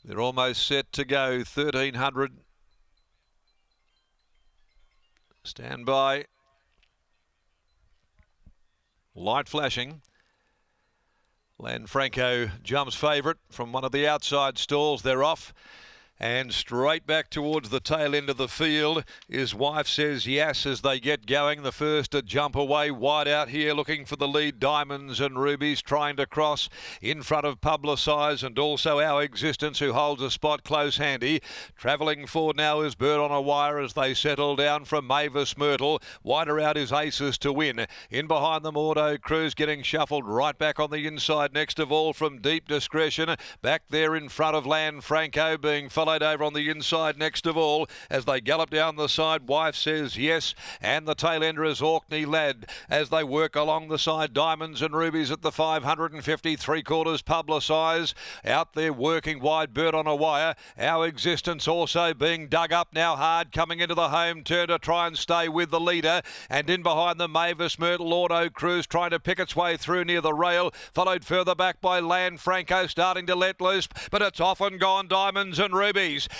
They're almost set to go. 1300. Stand by. Light flashing. LANFRANCO jumps favourite from one of the outside stalls. They're off. And straight back towards the tail end of the field is Wife Says Yes as they get going. The first to jump away wide out here, looking for the lead. Diamonds and Rubies trying to cross in front of Publicise, and also Our Existence, who holds a spot close handy. Travelling forward now is Bird on a Wire as they settle down from Mavis Myrtle. Wider out is Aces to Win. In behind them, Auto Cruise getting shuffled right back on the inside. Next of all from Deep Discretion. Back there in front of LANFRANCO, being followed over on the inside next of all as they gallop down the side. Wife Says Yes, and the tail ender is Orkney Lad as they work along the side. Diamonds and Rubies at the 550, 3/4 Publicise out there working wide. Bird on a Wire. Our Existence also being dug up now hard, coming into the home turn to try and stay with the leader, and in behind them Mavis Myrtle. Auto Cruise trying to pick its way through near the rail, followed further back by LANFRANCO starting to let loose, but it's off and gone. Diamonds and Rubies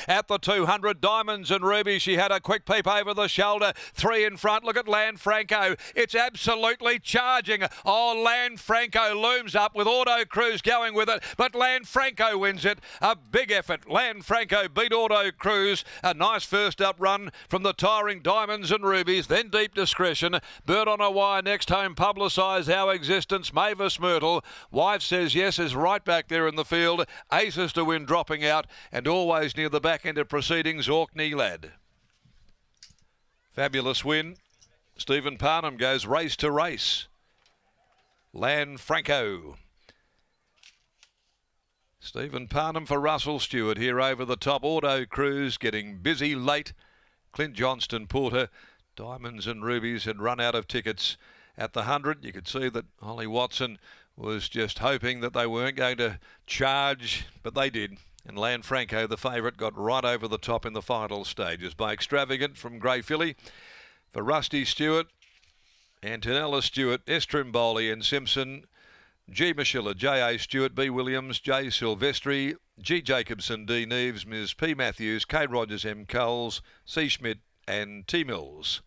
at the 200. Diamonds and Rubies, she had a quick peep over the shoulder. 3 in front. Look at LANFRANCO. It's absolutely charging. Oh, LANFRANCO looms up with Auto Cruise going with it, but LANFRANCO wins it. A big effort. LANFRANCO beat Auto Cruise. A nice first up run from the tiring Diamonds and Rubies, then Deep Discretion. Bird on a Wire next home. Publicise, Our Existence, Mavis Myrtle. Wife Says Yes is right back there in the field. Aces to Win dropping out, and always near the back end of proceedings, Orkney Lad. Fabulous win. Stephen Parnham goes race to race. LANFRANCO. Stephen Parnham for Russell Stewart here over the top. Auto Cruise getting busy late. Clint Johnston Porter. Diamonds and Rubies had run out of tickets at the 100. You could see that Holly Watson was just hoping that they weren't going to charge, but they did. And LANFRANCO, the favourite, got right over the top in the final stages by Extravagant from Grey Filly. For Rusty Stewart, Antonella Stewart, Estrimboli and Simpson, G. Machilla, J.A. Stewart, B. Williams, J. Silvestri, G. Jacobson, D. Neves, Ms. P. Matthews, K. Rogers, M. Coles, C. Schmidt and T. Mills.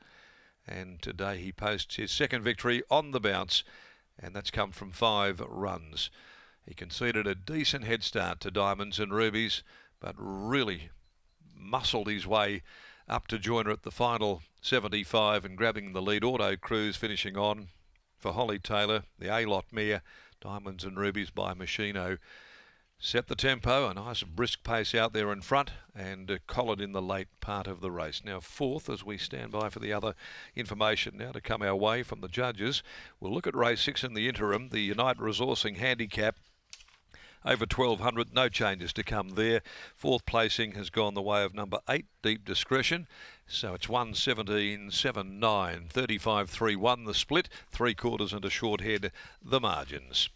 And today he posts his second victory on the bounce, and that's come from 5 runs. He conceded a decent head start to Diamonds and Rubies, but really muscled his way up to joiner at the final 75 and grabbing the lead. Auto Cruise finishing on for Holly Taylor. The A-Lot mare, Diamonds and Rubies by Machino, set the tempo. A nice brisk pace out there in front, and collared in the late part of the race. Now fourth, as we stand by for the other information now to come our way from the judges. We'll look at race 6 in the interim, the United Resourcing Handicap. Over 1200, no changes to come there. Fourth placing has gone the way of number 8, Deep Discretion. So it's 1:17.79, 35.31 the split, 3/4 and a short head the margins.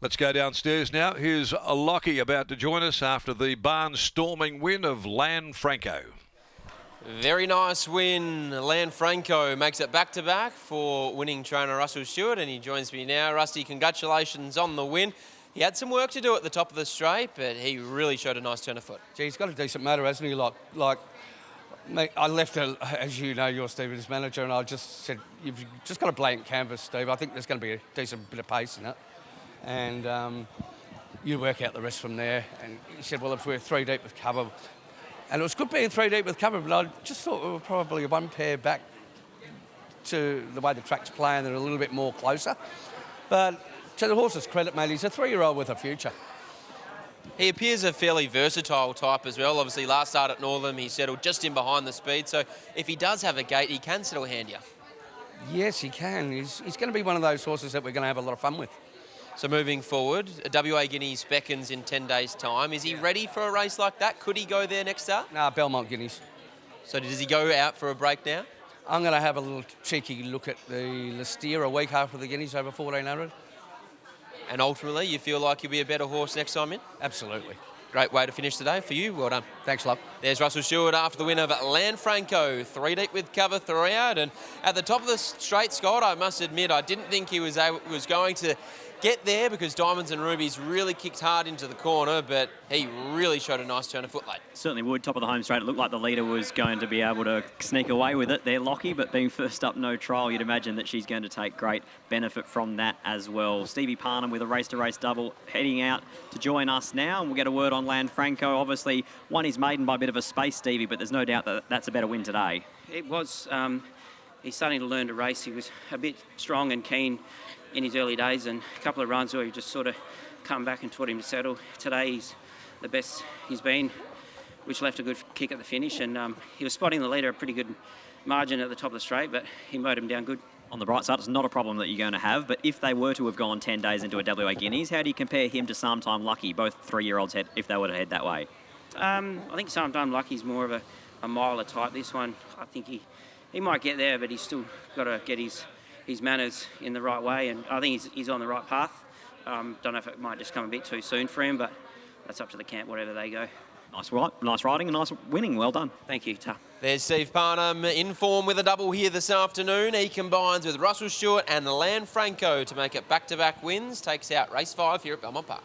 Let's go downstairs now. Here's a Lockie about to join us after the barn-storming win of LANFRANCO. Very nice win. LANFRANCO makes it back-to-back for winning trainer Russell Stewart, and he joins me now. Rusty, congratulations on the win. He had some work to do at the top of the straight, but he really showed a nice turn of foot. Gee, he's got a decent motor, hasn't he? Like mate, I left it, as you know, you're Stephen's manager, and I just said, you've just got a blank canvas, Steve. I think there's going to be a decent bit of pace in it. And you work out the rest from there. And he said, well, if we're 3 deep with cover. And it was good being 3 deep with cover, but I just thought we were probably one pair back to the way the track's playing. They're a little bit more closer. But to the horse's credit, mate, he's a 3-year-old with a future. He appears a fairly versatile type as well. Obviously, last start at Northam, he settled just in behind the speed. So if he does have a gate, he can settle handier. Yes, he can. He's going to be one of those horses that we're going to have a lot of fun with. So moving forward, WA Guineas beckons in 10 days' time. Is he ready for a race like that? Could he go there next start? No, Belmont Guineas. So does he go out for a break now? I'm going to have a little cheeky look at the Listeria a week after the Guineas over 1400. And ultimately, you feel like you'll be a better horse next time in? Absolutely. Great way to finish today for you. Well done. Thanks, love. There's Russell Stewart after the win of LANFRANCO. 3 deep with cover throughout. And at the top of the straight, Scott, I must admit, I didn't think he was going to get there because Diamonds and Rubies really kicked hard into the corner, but he really showed a nice turn of foot late. Certainly would. Top of the home straight. It looked like the leader was going to be able to sneak away with it there, Lockie, but being first up, no trial, you'd imagine that she's going to take great benefit from that as well. Stevie Parnham with a race-to-race double heading out to join us now, and we'll get a word on LANFRANCO. Obviously, won his maiden by a bit of a space, Stevie, but there's no doubt that that's a better win today. It was. He's starting to learn to race. He was a bit strong and keen in his early days, and a couple of runs where he just sort of come back and taught him to settle. Today he's the best he's been, which left a good kick at the finish, and he was spotting the leader a pretty good margin at the top of the straight, but he mowed him down good. On the bright side, it's not a problem that you're going to have, but if they were to have gone 10 days into a WA Guineas, how do you compare him to Sometime Lucky, both 3-year-olds if they were to head that way? I think Sometime Lucky's more of a miler type. This one, I think he might get there, but he's still got to get his manners in the right way, and I think he's on the right path. Don't know if it might just come a bit too soon for him, but that's up to the camp, wherever they go. Nice riding and nice winning. Well done. Thank you, Ta. There's Steve Parnham in form with a double here this afternoon. He combines with Russell Stewart and LANFRANCO to make it back-to-back wins. Takes out race 5 here at Belmont Park.